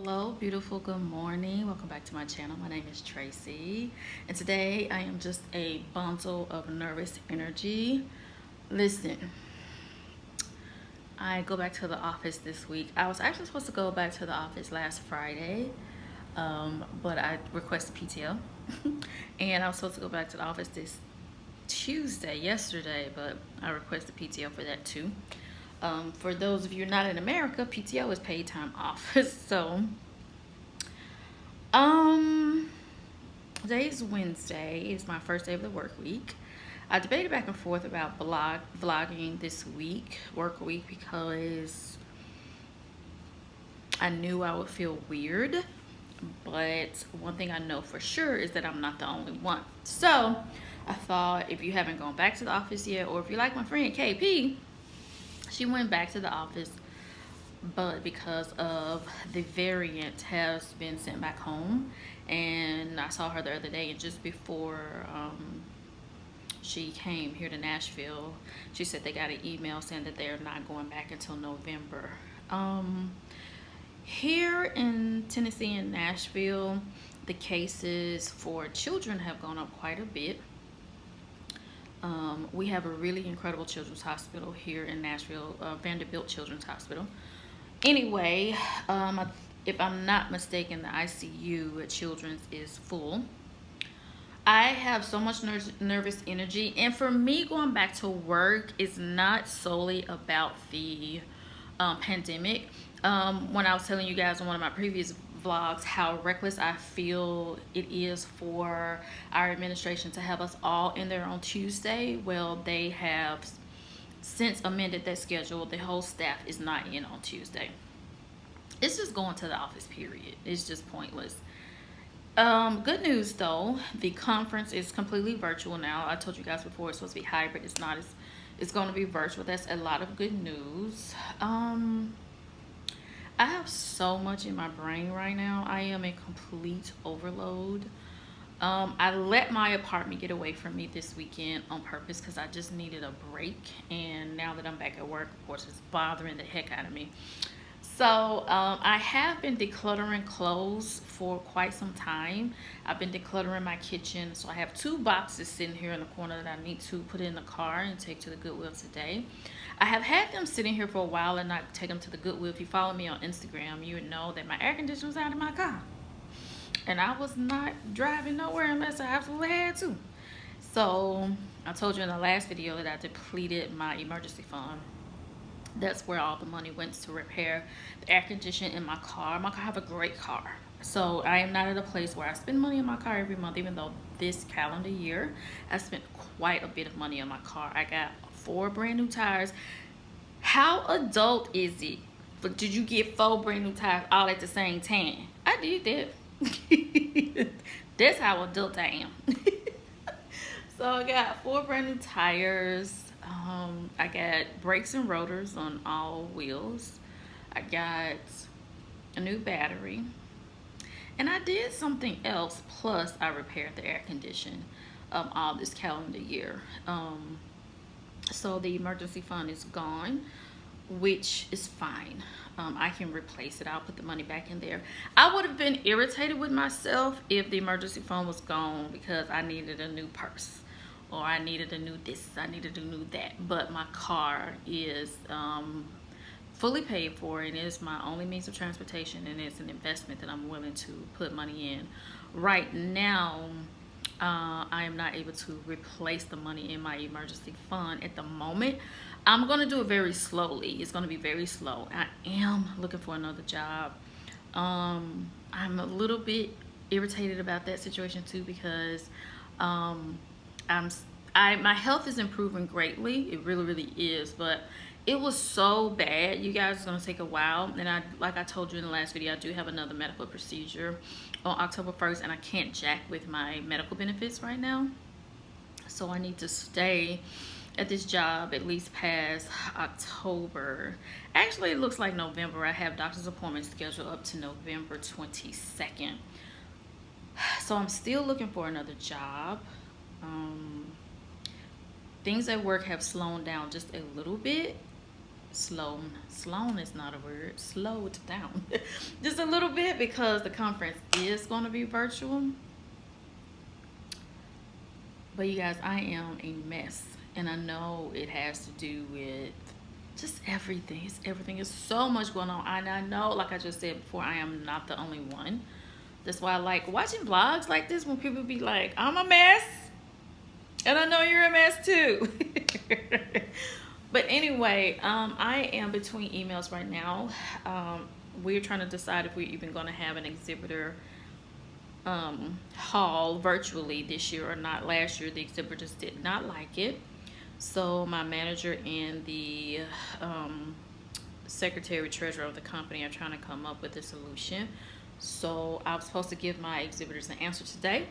Hello, beautiful. Good morning. Welcome back to my channel. My name is Tracy, and today I am just a bundle of nervous energy. Listen, I go back to the office this week. I was actually supposed to go back to the office last Friday, but I requested PTO, and I was supposed to go back to the office this Tuesday, yesterday, but I requested PTO for that too. For those of you not in America, PTO is paid time off. So, um, today's Wednesday. It's my first day of the work week. I debated back and forth about vlogging this work week, because I knew I would feel weird. But one thing I know for sure is that I'm not the only one. So, I thought if you haven't gone back to the office yet, or if you like my friend KP, she went back to the office, but because of the variant has been sent back home. And I saw her the other day, and just before she came here to Nashville, she said they got an email saying that they're not going back until November. Here in Tennessee and Nashville, the cases for children have gone up quite a bit. We have a really incredible children's hospital here in Nashville, Vanderbilt Children's Hospital. Anyway, if I'm not mistaken, the ICU at Children's is full. I have so much nervous energy, and for me, going back to work is not solely about the pandemic. When I was telling you guys in one of my previous vlogs how reckless I feel it is for our administration to have us all in there on Tuesday, well, they have since amended that schedule. The whole staff is not in on Tuesday. It's just going to the office, period. It's just pointless. Good news though, the conference is completely virtual now. I told you guys before it's supposed to be hybrid. It's not. It's going to be virtual. That's a lot of good news. I have so much in my brain right now. I am in complete overload. I let my apartment get away from me this weekend on purpose because I just needed a break. And now that I'm back at work, of course, it's bothering the heck out of me. So I have been decluttering clothes for quite some time. I've been decluttering my kitchen. So I have 2 boxes sitting here in the corner that I need to put in the car and take to the Goodwill today. I have had them sitting here for a while and not take them to the Goodwill. If you follow me on Instagram, you would know that my air conditioner was out of my car. And I was not driving nowhere unless I absolutely had to. So I told you in the last video that I depleted my emergency fund. That's where all the money went to repair the air conditioning in my car. I have a great car. So I am not at a place where I spend money on my car every month, even though this calendar year I spent quite a bit of money on my car. I got 4 brand new tires. How adult is it? But did you get 4 brand new tires all at the same time? I did that. That's how adult I am. So I got 4 brand new tires. I got brakes and rotors on all wheels. I got a new battery. And I did something else, plus I repaired the air condition all this calendar year. So the emergency fund is gone, which is fine. I can replace it. I'll put the money back in there. I would have been irritated with myself if the emergency fund was gone because I needed a new purse, or I needed a new this, I needed a new that. But my car is fully paid for, and it's my only means of transportation, and it's an investment that I'm willing to put money in. Right now, I am not able to replace the money in my emergency fund at the moment. I'm going to do it very slowly. It's going to be very slow. I am looking for another job. I'm a little bit irritated about that situation too, because my health is improving greatly. It really is, but it was so bad, you guys. It's gonna take a while. And like I told you in the last video, I do have another medical procedure on October 1st, and I can't jack with my medical benefits right now. So I need to stay at this job at least past October. Actually, it looks like November. I have doctor's appointments scheduled up to November 22nd. So I'm still looking for another job. Things at work have slowed down just a little bit. slown is not a word, slowed down just a little bit because the conference is going to be virtual. But you guys, I am a mess, and I know it has to do with just everything. Everything is so much going on, and I know, like I just said before, I am not the only one. That's why I like watching vlogs like this when people be like, I'm a mess, and I know you're a mess too. But anyway, I am between emails right now. We're trying to decide if we're even going to have an exhibitor hall virtually this year or not. Last year, the exhibitors did not like it. So my manager and the secretary treasurer of the company are trying to come up with a solution. So I was supposed to give my exhibitors an answer today.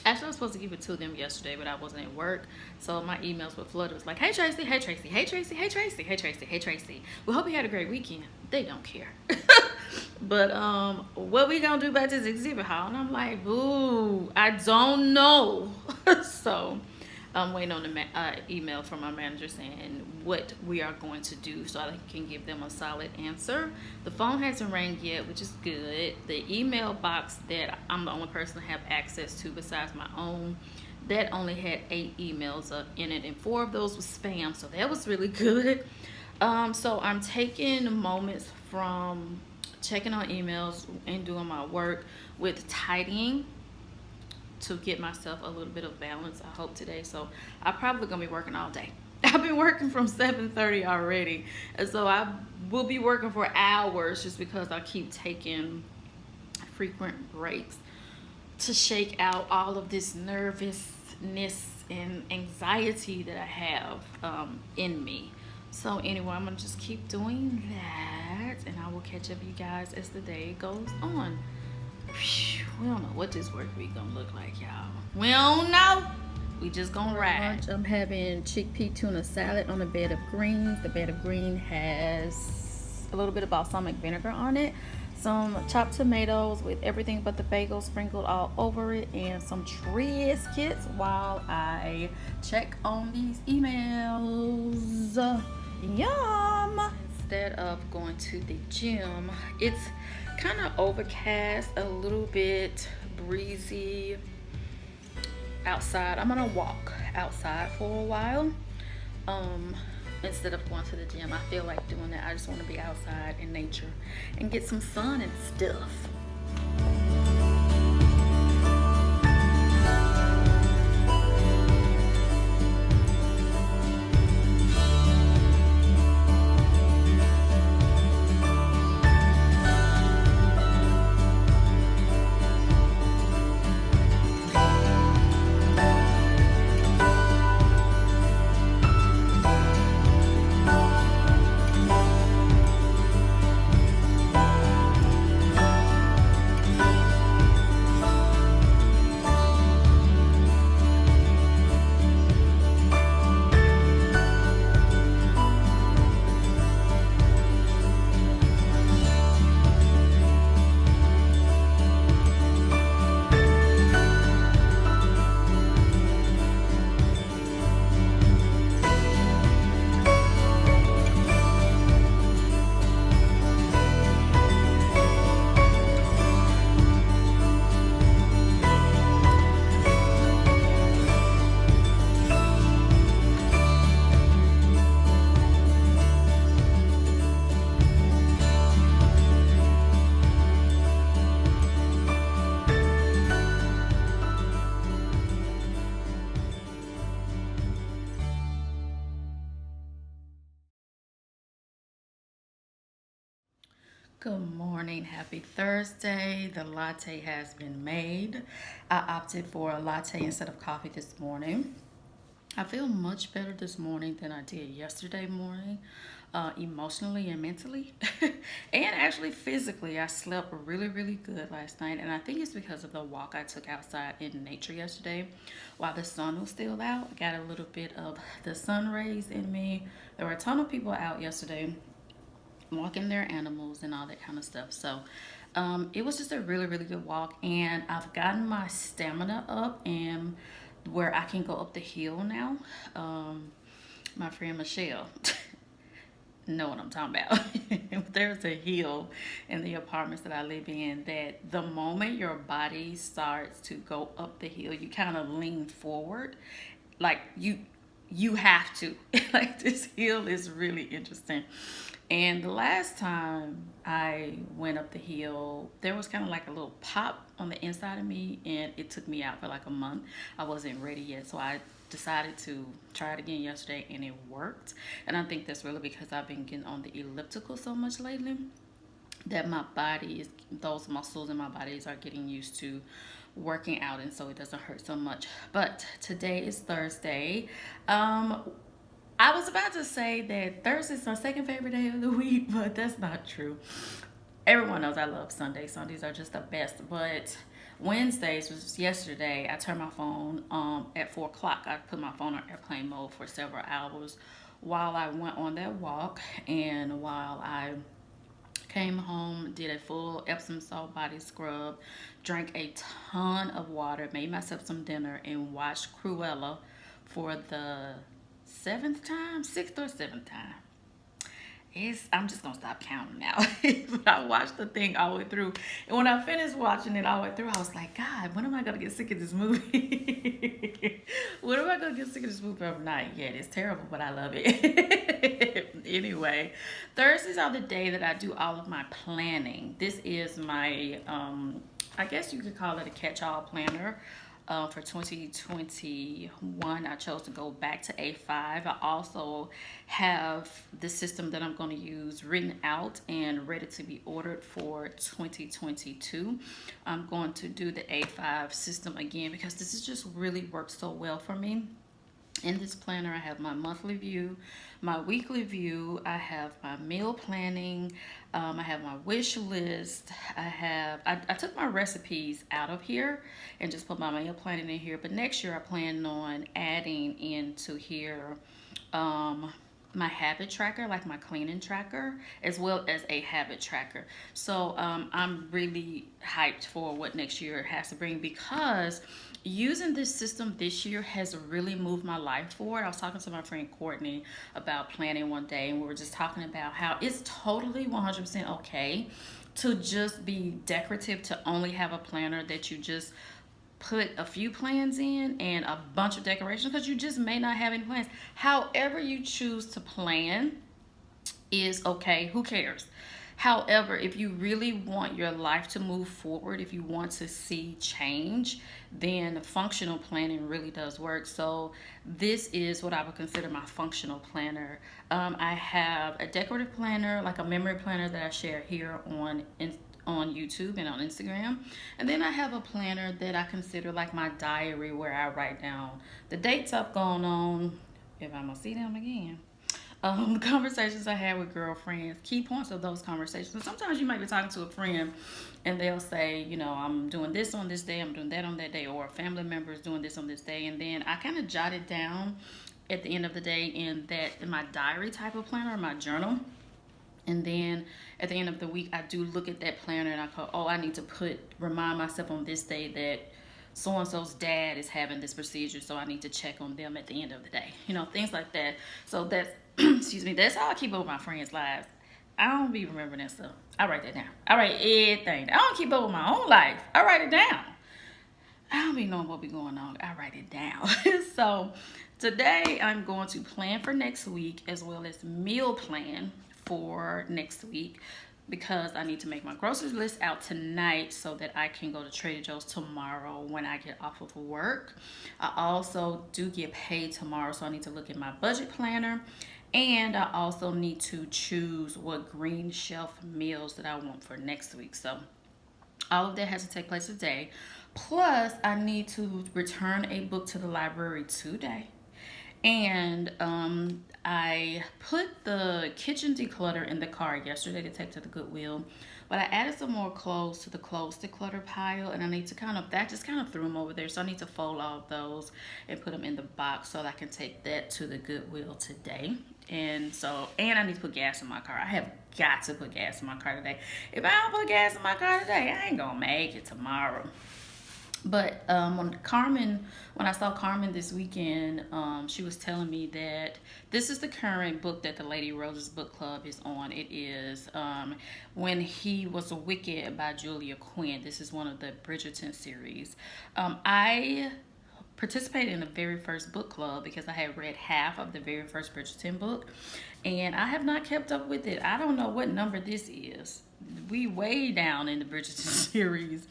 Actually, I was supposed to give it to them yesterday, but I wasn't at work. So my emails were flooded. It was like, hey, Tracy, hey, Tracy, hey, Tracy, hey, Tracy, hey, Tracy, hey, Tracy. We hope you had a great weekend. They don't care. But what we gonna do about this exhibit hall? And I'm like, boo, I don't know. So I'm waiting on the email from my manager saying what we are going to do so I can give them a solid answer. The phone hasn't rang yet, which is good. The email box that I'm the only person to have access to besides my own, that only had 8 emails in it, and 4 of those was spam, so that was really good. So I'm taking moments from checking on emails and doing my work with tidying to get myself a little bit of balance, I hope, today. So I'm probably gonna be working all day. I've been working from 7:30 already, and so I will be working for hours just because I keep taking frequent breaks to shake out all of this nervousness and anxiety that I have in me. So anyway, I'm gonna just keep doing that, and I will catch up with you guys as the day goes on. We don't know what this work week gonna look like, y'all. We don't know. We just gonna ride. I'm having chickpea tuna salad on a bed of greens. The bed of green has a little bit of balsamic vinegar on it, some chopped tomatoes with everything but the bagel sprinkled all over it, and some Triscuits while I check on these emails. Yum! Instead of going to the gym, it's kind of overcast, a little bit breezy outside. I'm gonna walk outside for a while instead of going to the gym. I feel like doing that. I just want to be outside in nature and get some sun and stuff. Good morning, happy Thursday. The latte has been made. I opted for a latte instead of coffee this morning. I feel much better this morning than I did yesterday morning, emotionally and mentally, and actually physically. I slept really, really good last night, and I think it's because of the walk I took outside in nature yesterday while the sun was still out. I got a little bit of the sun rays in me. There were a ton of people out yesterday walking their animals and all that kind of stuff. So it was just a really, really good walk, and I've gotten my stamina up and where I can go up the hill now. My friend Michelle know what I'm talking about. There's a hill in the apartments that I live in that the moment your body starts to go up the hill, you kind of lean forward. Like you have to. Like this hill is really interesting. And the last time I went up the hill, there was kind of like a little pop on the inside of me, and it took me out for like a month. I wasn't ready yet, so I decided to try it again yesterday, and it worked. And I think that's really because I've been getting on the elliptical so much lately that my body is, those muscles in my bodies are getting used to working out, and so it doesn't hurt so much. But today is Thursday. I was about to say that Thursday is my second favorite day of the week, but that's not true. Everyone knows I love Sundays. Sundays are just the best. But Wednesdays was yesterday. I turned my phone at 4 o'clock. I put my phone on airplane mode for several hours while I went on that walk, and while I came home, did a full Epsom salt body scrub, drank a ton of water, made myself some dinner, and watched Cruella for the seventh time, sixth or seventh time. I'm just gonna stop counting now. But I watched the thing all the way through, and when I finished watching it all the way through, I was like, God, when am I gonna get sick of this movie? When am I gonna get sick of this movie overnight? Yeah, it's terrible, but I love it. Anyway, Thursdays are the day that I do all of my planning. This is my, I guess you could call it a catch-all planner. For 2021, I chose to go back to A5. I also have the system that I'm going to use written out and ready to be ordered for 2022. I'm going to do the A5 system again because this has just really worked so well for me. In this planner, I have my monthly view, my weekly view, I have my meal planning, I have my wish list, I took my recipes out of here and just put my meal planning in here, but next year I plan on adding into here my habit tracker, like my cleaning tracker, as well as a habit tracker. So I'm really hyped for what next year has to bring, because using this system this year has really moved my life forward. I was talking to my friend Courtney about planning one day, and we were just talking about how it's totally 100% okay to just be decorative, to only have a planner that you just put a few plans in and a bunch of decorations, because you just may not have any plans. However you choose to plan is okay. Who cares? However, if you really want your life to move forward, if you want to see change, then functional planning really does work. So this is what I would consider my functional planner. I have a decorative planner, like a memory planner, that I share here on YouTube and on Instagram. And then I have a planner that I consider like my diary, where I write down the dates I've gone on, if I'm gonna see them again. Conversations I had with girlfriends, key points of those conversations. And sometimes you might be talking to a friend and they'll say, you know, I'm doing this on this day, I'm doing that on that day, or a family member is doing this on this day. And then I kind of jot it down at the end of the day in my diary type of planner, my journal. And then at the end of the week, I do look at that planner and I go, oh, I need to remind myself on this day that so-and-so's dad is having this procedure, so I need to check on them at the end of the day. You know, things like that. So that's, excuse me, that's how I keep up with my friends' lives. I don't be remembering that stuff. I write that down. I write everything. I don't keep up with my own life. I write it down. I don't be knowing what be going on. I write it down. So today I'm going to plan for next week, as well as meal plan for next week, because I need to make my groceries list out tonight so that I can go to Trader Joe's tomorrow when I get off of work. I also do get paid tomorrow, so I need to look at my budget planner, and I also need to choose what green shelf meals that I want for next week. So all of that has to take place today. Plus, I need to return a book to the library today. And I put the kitchen declutter in the car yesterday to take to the Goodwill, but I added some more clothes to the clothes declutter pile, and I need to that just kind of threw them over there, so I need to fold all of those and put them in the box so that I can take that to the Goodwill today. And I need to put gas in my car. I have got to put gas in my car today. If I don't put gas in my car today, I ain't gonna make it tomorrow. But when I saw Carmen this weekend, she was telling me that this is the current book that the Lady Roses book club is on. It is When He Was Wicked by Julia Quinn. This is one of the Bridgerton series. I participated in the very first book club because I had read half of the very first Bridgerton book, and I have not kept up with it. I don't know what number this is. We way down in the Bridgerton series,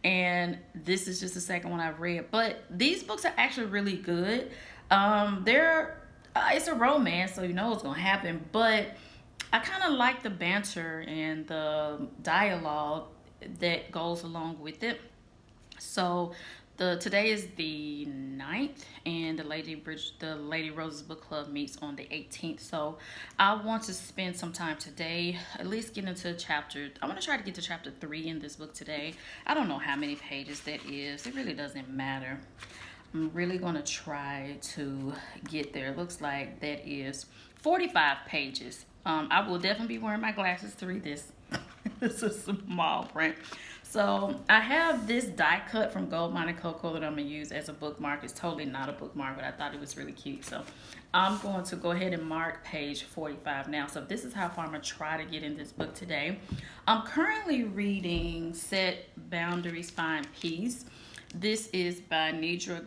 and this is just the second one I've read. But these books are actually really good. They're It's a romance, so you know what's gonna happen. But I kind of like the banter and the dialogue that goes along with it. So today is the 9th, and the Lady Roses book club meets on the 18th. So I want to spend some time today, at least get into chapter. I want to try to get to chapter 3 in this book today. I don't know how many pages that is. It really doesn't matter. I'm really going to try to get there. It looks like that is 45 pages. I will definitely be wearing my glasses to read this. This is small print. So I have this die cut from Gold Mine and Cocoa that I'm going to use as a bookmark. It's totally not a bookmark, but I thought it was really cute. So I'm going to go ahead and mark page 45 now. So this is how far I'm going to try to get in this book today. I'm currently reading Set Boundaries, Find Peace. This is by Nedra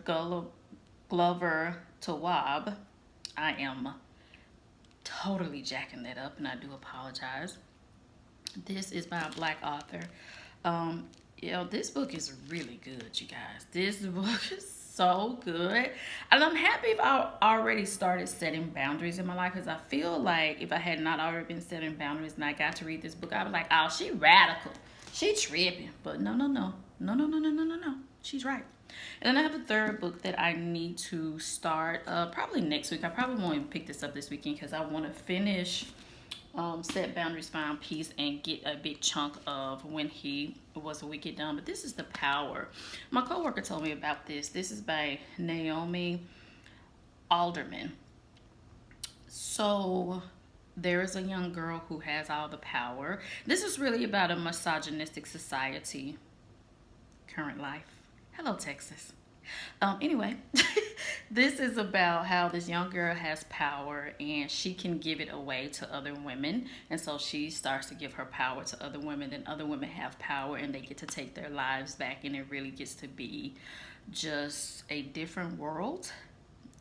Glover Tawwab. I am totally jacking that up, and I do apologize. This is by a Black author. This book is really good, you guys. This book is so good, and I'm happy if I already started setting boundaries in my life, because I feel like if I had not already been setting boundaries and I got to read this book, I'd be like, oh, she radical, she tripping. But no, she's right. And then I have a third book that I need to start probably next week. I probably won't even pick this up this weekend because I want to finish Set Boundaries, Find Peace, and get a big chunk of When He Was Wicked done. But this is The Power. My coworker told me about this. This is by Naomi Alderman. So there is a young girl who has all the power. This is really about a misogynistic society. Current life. Hello, Texas. Anyway, this is about how this young girl has power and she can give it away to other women. And so she starts to give her power to other women, and other women have power and they get to take their lives back, and it really gets to be just a different world.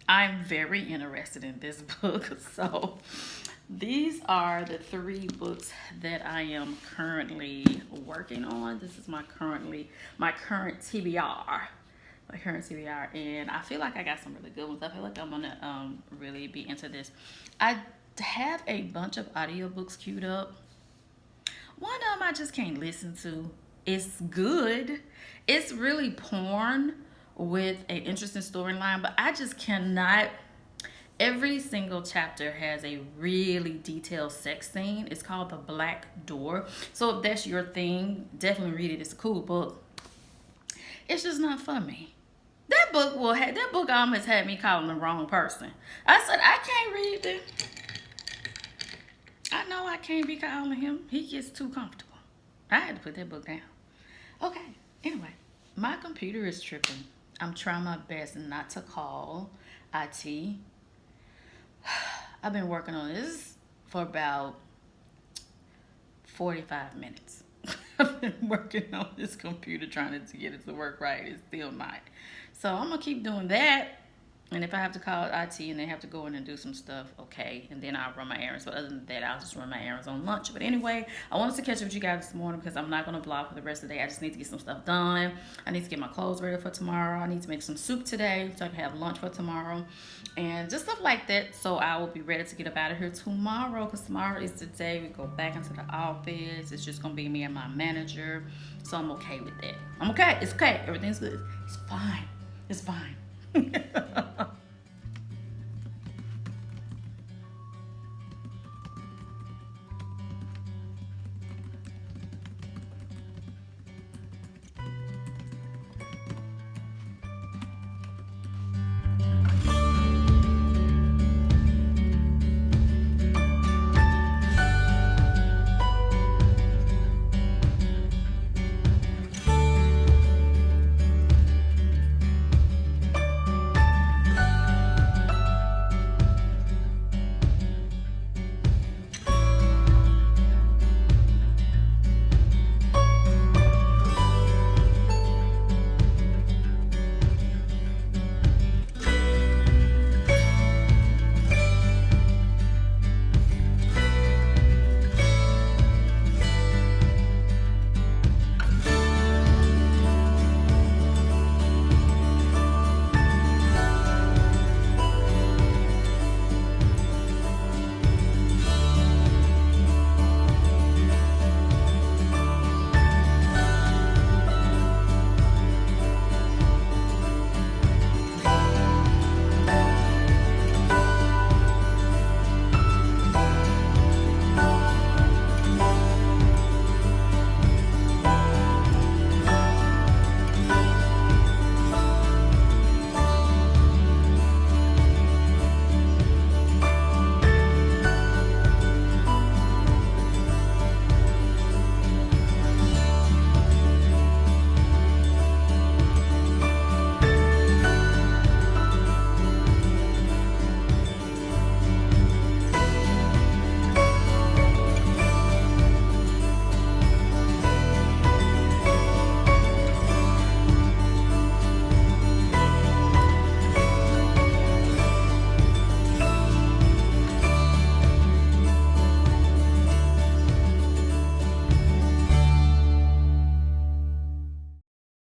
I'm very interested in this book. So these are the 3 books that I am currently working on. This is my current TBR. And I feel like I got some really good ones. I feel like I'm gonna really be into this. I have a bunch of audiobooks queued up. One of them I just can't listen to. It's good. It's really porn with an interesting storyline, but I just cannot. Every single chapter has a really detailed sex scene. It's called The Black Door. So if that's your thing, definitely read it. It's a cool book. It's just not for me. That book almost had me calling the wrong person. I said, I can't read it. I know I can't be calling him. He gets too comfortable. I had to put that book down. Okay, anyway, my computer is tripping. I'm trying my best not to call IT. I've been working on this for about 45 minutes. I've been working on this computer trying to get it to work right. It's still not. So I'm going to keep doing that. And if I have to call IT and they have to go in and do some stuff, okay. And then I'll run my errands. But other than that, I'll just run my errands on lunch. But anyway, I wanted to catch up with you guys this morning because I'm not going to vlog for the rest of the day. I just need to get some stuff done. I need to get my clothes ready for tomorrow. I need to make some soup today so I can have lunch for tomorrow. And just stuff like that. So I will be ready to get up out of here tomorrow, because tomorrow is the day we go back into the office. It's just going to be me and my manager. So I'm okay with that. I'm okay. It's okay. Everything's good. It's fine. It's fine.